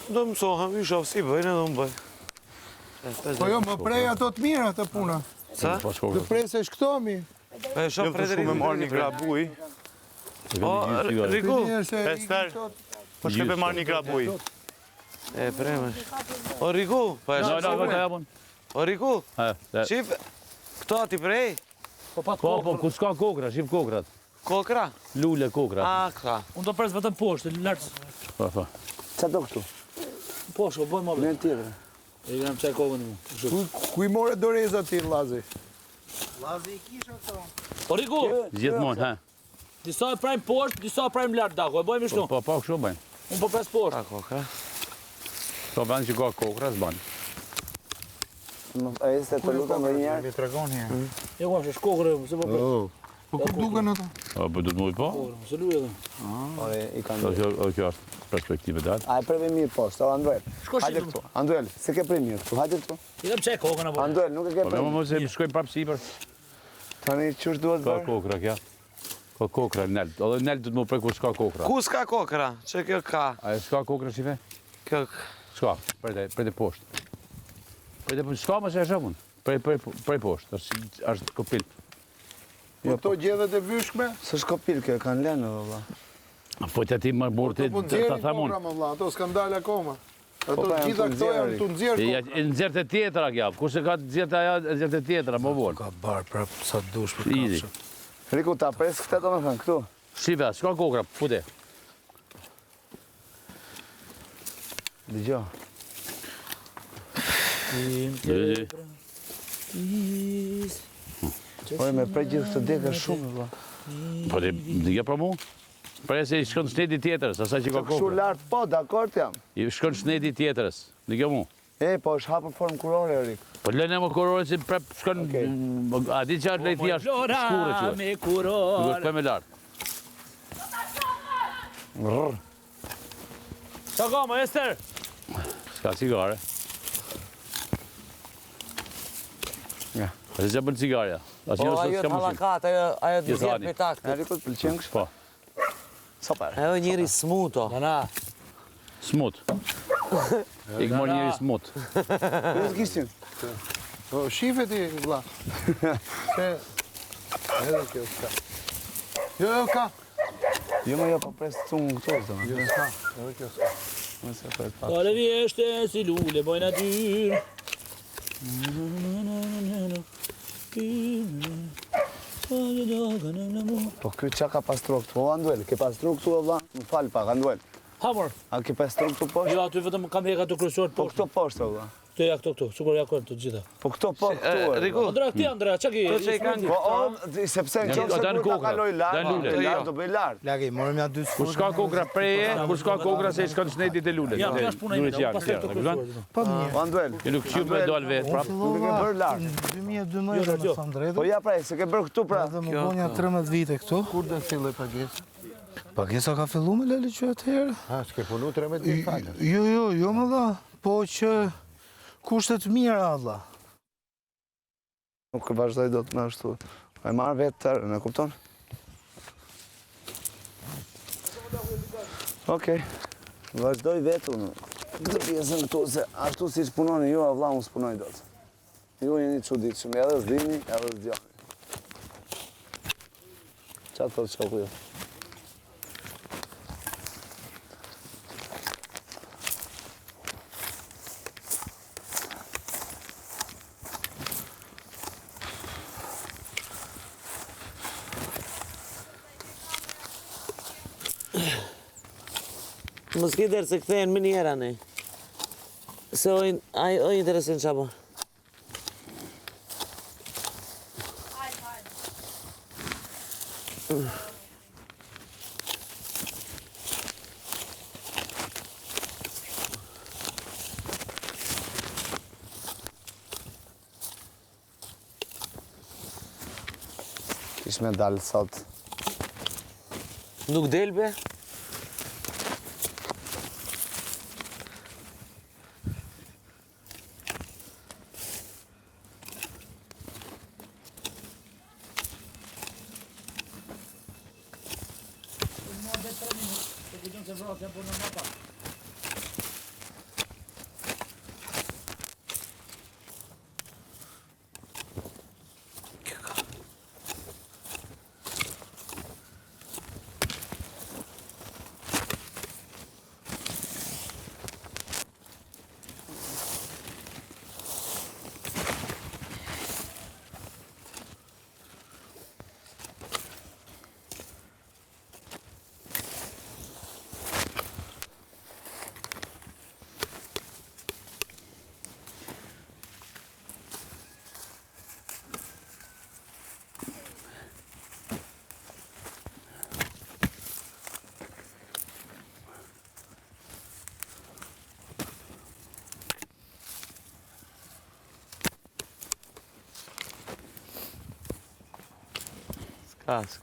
Do mësohem, i shoh si bëjnë edhe unë bëj. Po jo, më prej ato të mira të puna. Sa? Të presesh këto mi. E shoh Frederik. Me marrë një grabuj. O, Riku. Ester, po shkep e marrë një grabuj. E preme. O, Riku. O, Riku. Shif, këto ati prej? Po, ku s'ka kokra, shif kokrat. Kokra? Lule kokra. A, këta. Unë do pres vetëm poshtë, lartë. Po. Qa do këtu? Poshtë, o bëjmë më Në tjetër. E jam qaj kokën mu. Ku i more doreza ti, Lazi? O, Riku, Gjithmonë, ha. disa e prajmë poshtë, disa e prajmë lartë dako, e bëjmë ishtu. Po, kështu bëjmë. Unë po pres poshtë. A, kokra. Po, banë që ka kokra, s'banë. A jeste të lutem dhe njerë? Mi tregon herë. Jo, ma shesh kokërë, se po pres. Po ku duken ato? Po, du të mujë po? Kokërë, se luj edhe. Ore, i kanë dhe. Kjo është perspektive dalë. A e preve mirë poshtë, o Anduel. Shko Hajde shqipë. këtu. Anduel, se ke prej mirë këtu, hajde këtu. I dhe qaj kokën, apo. Anduel, nuk e ke Po, prej me mirë. mos e shkojmë prapë sipër. Tani qështë duhet Ka bërë? kokra, kja. Ka kokra, nel. Edhe nel du të më prej ku s'ka kokra. Ku s'ka kokra? Që kjo ka? A e s'ka kokra, shife? Kjo... S'ka, prej të poshtë. Prej të poshtë, s'ka më se e shëmën. Prej poshtë, është kopil. Po to gjedhet e vyshkme? Së shkopil kjo, kanë lenë, valla. Po të ti më burë Po të nxjerrin thamun. kokra më vlla, ato s'kan dalë akoma. Ato pra, janë gjitha tu këto janë nxjerrin. tu nxjerr kokra. Nxjerë të tjetra kja, kurse ka nxjerë aja, nxjerë të tjetra, më vonë. Ka barë prap sa dush për Idi. kafshë. Riku, ta pres këte të me thënë, këtu. Shive, s'ka kokra, fute. Dëgjo. Ore, me prej gjithë këtë deka shumë, valla. Po të dike për mu? Prej se i shkon shneti tjetërës, asaj që ka Kështu kokra. lartë, po, dakord jam. I shkon shneti tjetërës, dike mu. E, po, është hapër formë kurore, Rik. Po lënë më kurore si prep shkon... A di që është lejtia shkure që me Nuk kuror. është për me lartë. Qa ka, ma, Ester? S'ka cigare. Ja. A që që bërë cigarja? Asë Po, njërë ajo sot të s'ka mëshim. halakat, ajo të zjerë Jezani. për taktë. E, Riku, të pëlqen kështë? Po, Sopar. Ajo njëri smuto. Nana, smut. Ik mor njëri smut. Kërë të kishtin? Po, shife ti, vlla. Se... Edhe kjo s'ka. Jo, ka. Jo, më jo, po pres të tunë këtu, të më. Jo, s'ka. Edhe kjo s'ka. Nëse pres pa. dale vjeshte si lule, bojnë atyr. Po, kjo qa ka pastru këtu? O, Anduel, ke pastru këtu, valla? Më falë pak, Anduel. Hamor, A ke pastru këtu poshtë? jo aty vetëm kam heka të kryesor Po, poshtë. këto poshtë, valla. Këto ja këto këtu, sigur ja këto të gjitha. Po, këto po, këtu e. Riku, Andrea, këti Andrea, qa ki? Këto që i kanë Po, sepse në qovë se Ata në kur ta kokra, kaloj ta lule. lartë, do bëj lartë. Lagi, morëm ja dy Kur s'ka kokra preje, kur s'ka kokra se i shkon shneti të lulet. Ja, kjo është puna ime, unë pastaj të kryesor. Po, mirë. O, Anduel, E nuk qyp me dal vetë, prap. nuk e ke bërë lartë. 2012 me thënë Po, drejtë. ja prej, se ke bërë këtu, pra. Edhe më bonja 13 vite këtu. Kur do filloj pagesa? Pagesa ka fillu me Leli që atëherë. Ha, s'ke punu 13 vite falë. Jo, më dha. Po që kushtet mira, Allah. Nuk vazhdoj do të me ashtu. E marrë vetë tërë, në kupton? Okej. Vazhdoj vetë unë. Këtë pjesën këtu, se ashtu si shpunoni ju, a vla unë s'punoj do të. Ju jeni çuditshëm, edhe s'dini, edhe s'djoni. Qa të thotë shoku ju? mos kider se kthehen më njëra ne. Se o interesin qa bërë. Kish me dalë sot. Nuk del be? Kask.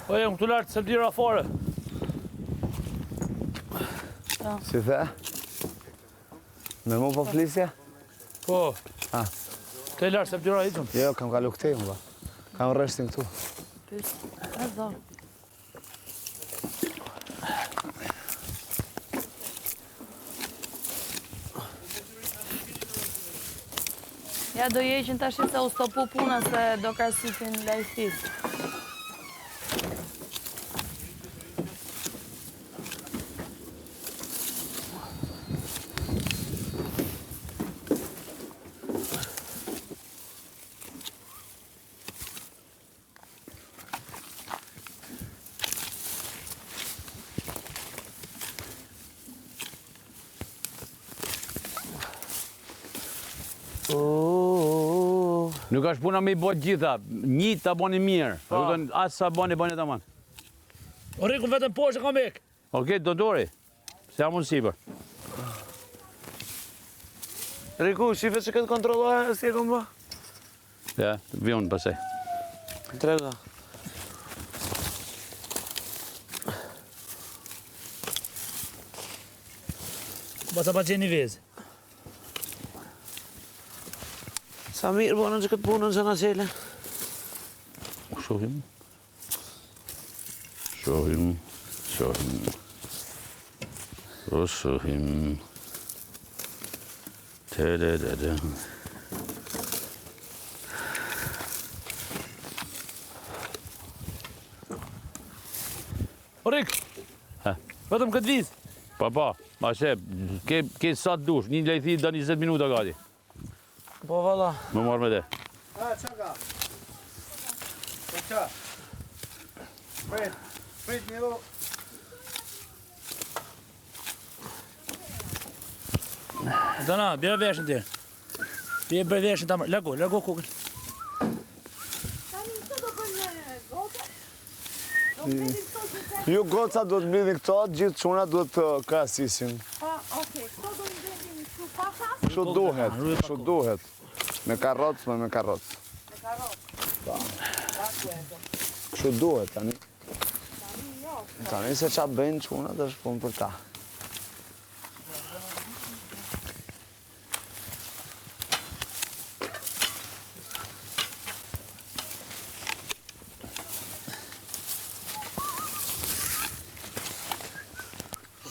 Po jam këtu lartë, se vlira fare. Si the? Me mu po flisja? Po. Ah. Te lartë, se vlira hitëm. Jo, kam kalu këtej, më ba. Kam rreshtin këtu. Ja do jeqin tash se u stopu puna se do ka sitin lajthis. Nuk është puna me i bot gjitha, një ta boni mirë. Asë sa boni ta manë. O rikun vetëm poshtë kam ek. Okej, doktori, se jam unë sipër. Riku, shife që këtë kontrollohet, si e kom ba? Ja, vi unë pasaj. Trega. Bata pa qeni vezë. Sa mirë bënë që këtë punën që nga qele. Shohim. Shohim. Shohim. O shohim. Te-de-de-de. O rik. Ha. Vetëm këtë vizë. Pa, ma shep, ke sa të dush, një lejthi da 20 minuta gati. Po valla. Më marrë me te. Prit një do. Dana, bjerë veshën ti. Bjerë veshën ta marrë. Largo kukën. Ju goca duhet mbledhin këto, gjithë çuna duhet të krahasisin. Okej, këto do mbledhin këtu paka? Kështu duhet. Me karrocë, me karrocë. Me karrocë. Kështu duhet tani. Tani jo. Tani se qa bëjnë çunat është punë për ta.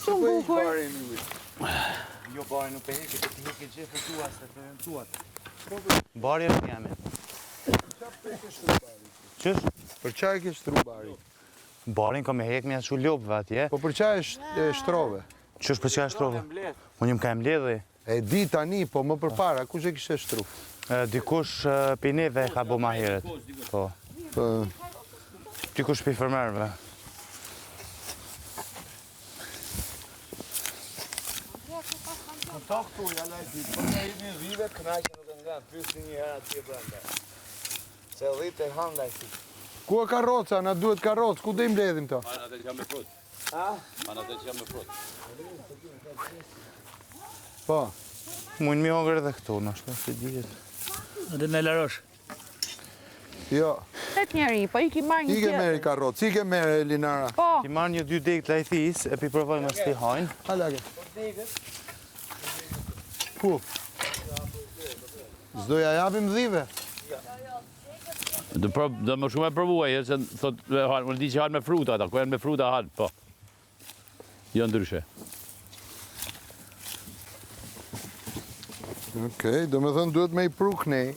Shumë bukur. Jo, bari nuk e heke, të ti heke gjithë tua, se të në tuat. Bari është jemi. Qësh? Për çaj ke shtru bari? Barin ka me hek me ashu lopëve atje. Po për çaj shtrove? Qësh për që shtrove? Unë jëm ka e mbledhe. E di tani, po më përpara, kush e kishe shtru? Dikush pineve ka bo ma heret. Po. Dikush pi fermerve. Ta këtu, ja lajti, po me hidni dhive, kënaqe nuk e nga, pysni një herë atje brenda. Se dhite hanë lajti. Ku e karroca, na duhet karrocë, ku do i mbledhim to? Ana të që jam me frut. Ana të që jam me frut. Po. Mujnë mi hongër edhe këtu, në ashtë të dijet. Dhe në larosh. Jo, Tet njeri, po i ki marrë një i ke meri karrocë, i ke meri Elinara. Po, Ti marrë një 2 degë të lajthis, e pi provojmë është ti hajnë. Halake. Ku? S'do ja japim dhive? Do më shumë e përvuaj, se thot, më di që hanë me fruta ata, ku janë me fruta hanë, po. Jo ndryshe. Okej, do me thënë duhet me i pruk nej.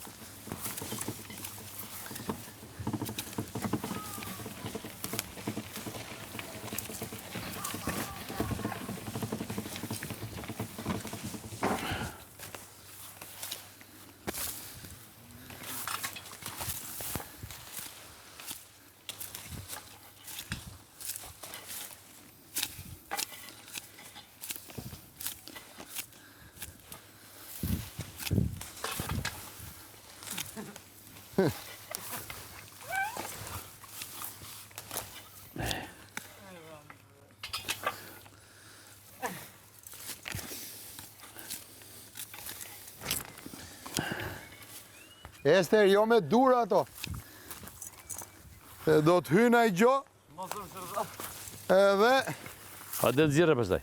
Ester, jo me dura ato. E do të hynë ai gjo. Edhe... A dhe të zirë përstaj.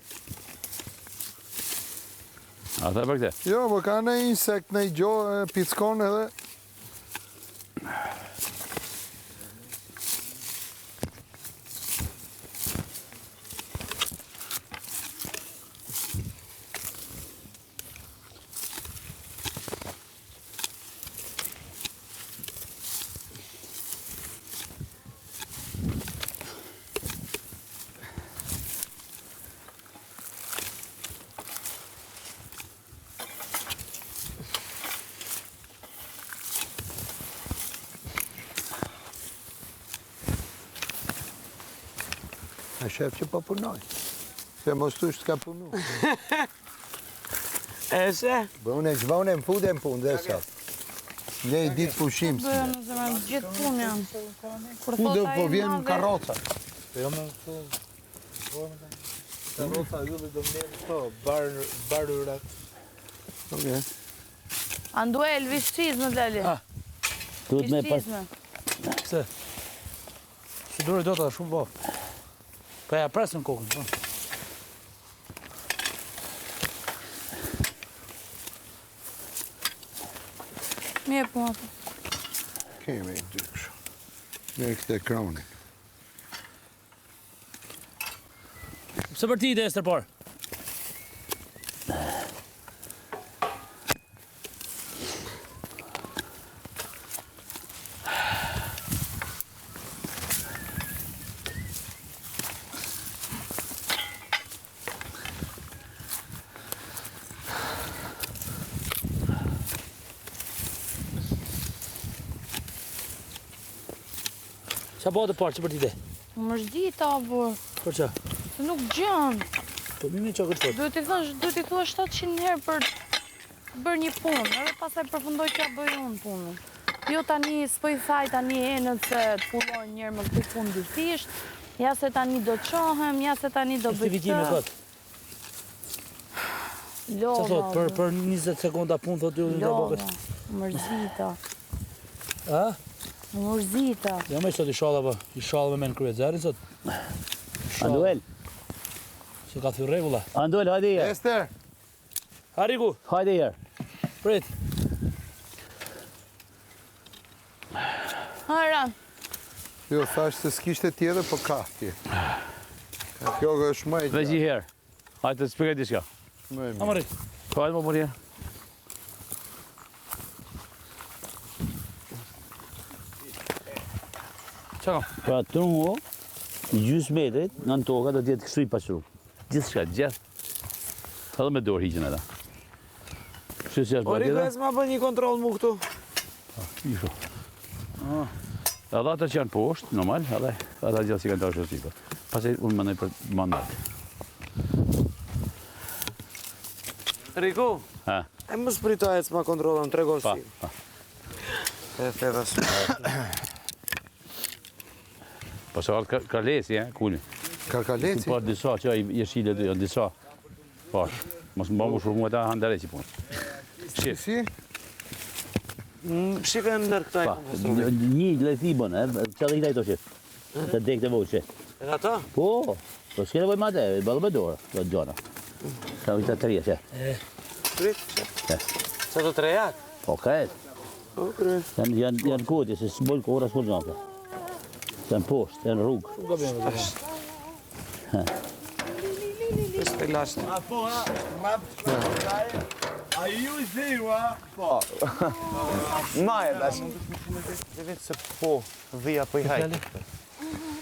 A të për këte? Jo, më ka në insekt në gjo, pickon edhe... A shef që po punoj. Se mos tush t'ka punu. Eshe? Bëune gjvone më fude më punë dhe sot. Ne i ditë pushim si. Bëjë në zemër, gjithë punë janë. Kur Fude thot ai po vjen në madhe, karroca. Karroca ylli do mjerë këto, barurat. Anduel, vish qizme, Leli. Duhet me Vish pas... qizme. Se? Që dore do të shumë bo. Ka ja presë në kokën, po. Mirë po atë. Kemi i dy kështu. Me këtë kronin. Pse për ti ide Ester parë? Qa bëhet e parë, që për ti ide? Më zhdita, burë. Për që? Se nuk gjënë. Po mimi që këtë fort. Duhet i thua 700 herë për bërë një punë, edhe pasaj përfundoj që ja bëj unë punën. Jo tani, s'po i thaj tani enët se të pulloj njërë më këtë punë dysisht, ja se tani do qohem, ja se tani do bëj Justifitime këtë. këtë. Lova, Qa thot, për 20 sekonda punë, thot ju në Lova, bëgët. mërzita, A? mërzita. Jo me sot i shala pa, i shala me men kryet zerin sot. Anduel, Se ka thy regula. Anduel, hajde i herë. Ester, Hariku, Hajde i herë. prit. Haran, jo thash se s'kishte tjetër, po ka tjetër. Kjo është më e Veç i herë. Hajde të spikaj diçka. më e mirë. Amarit. Hajde më për herë. Qa kam? Pra trungo, gjysë metrit, nga në toka do t'jetë kështu i pashru. Gjithë shka, gjithë. Edhe me dorë hiqen ata. Kështu si është O bërë tjeta? Rikes ma bë një kontrol mu këtu. Isho. Edhe ata që janë poshtë, normal, edhe ata gjithë si kanë të ashtë sipër. Pastaj unë mendoj për mandat. Riku, Ha, e më spritojec ma kontrolën, tregoj pa, si. pa. E thedhës. Po se ardë kalesi, kuni. Karkaleci. Po disa që i jeshile janë disa. Pash. Mos më bëmu shurmu ata handareci punë. Shif. Si? Shike ndër këta e Pa, kom konstruit. një lethi bënë, që dhe i dajto shif. Të dek të voqe. E ata? Po, po s'ke nevoj ma te, bëllë me dorë, do gjona. Ka ujta të rje, që. Prit? E. Sa të trejat? Po, ka e. O, kry. Janë koti, se s'bol kohra s'bol gjona. Janë poshtë, janë rrugë. Nuk ka bëjmë. Pës të lashtë. A ju i thiru, a? Ma e dash. Dhe vetë se po, dhia po i hajtë.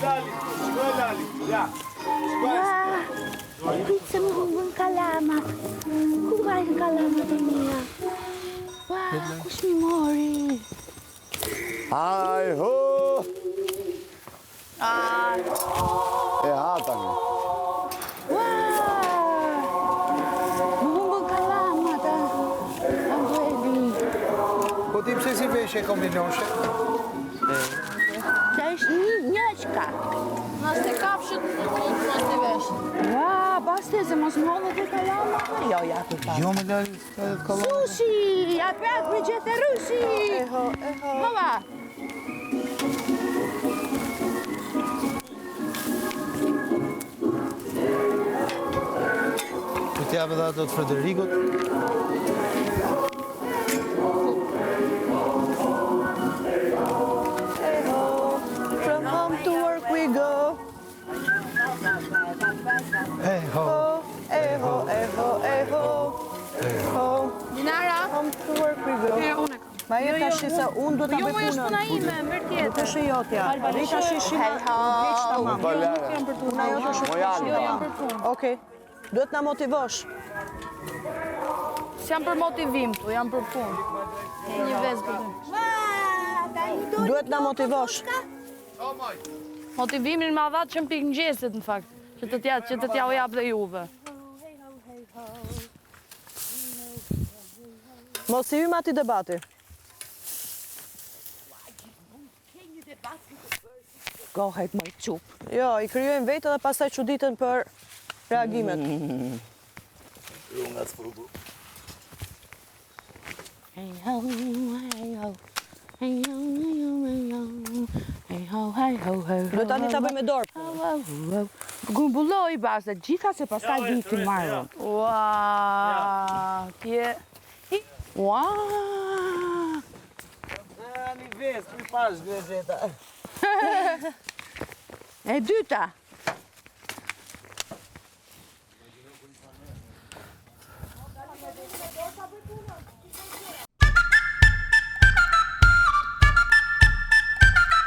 E kujtë se më humbën kalamat. Ku vajnë kalamat e mia? Ua, kush mi mori? Aj, ho! E hata një. Ua! Më humbën kalamat, Abueli. Po ti pse si veshe kombinoshe? Që është një njëqka. Nëse te kafshët mos të vesh. Ua, baste se mos më hodhe të kalamat. Jo, ja ku ta. Jo me lali të kalon. Sushi! Aprat me gjithë rushi! Hova! Po t'jave dhe ato të Frederikut. From home to work we go. Hey ho. Hey ho, hey ho, hey ho. Ho. Dinara? Home to work we go. Unë kam. Ma e tash se unë do ta Jo, bëj më është puna punën. ime, mirë tjetër. Të shijotja. Rita shishina. Heq tamam. Jo, nuk jam për punë. Unë ajo të Jo, jam për punë. Okej. Duhet na motivosh. S'jam për motivim tu, jam për punë. E një vezë për punë. Duhet na motivosh. Motivimin ma dha që më pikë ngjesit, në fakt. Që të t'ja u jap dhe juve. Mos i hyjmë ati debati. Gohet më i qup. Jo, i kryojmë vetë dhe pastaj çuditën për reagimet. Hey ho, hey ho. Hey ho, hey ho, hey ho. Hey ho, hey ho, hey ho. Do tani ta bëj me dorë. Gumbulloj bashkë, gjitha se pastaj vi ti marrën. Ua, tje... Ua! Një vezë, një pas gëzeta. E dyta.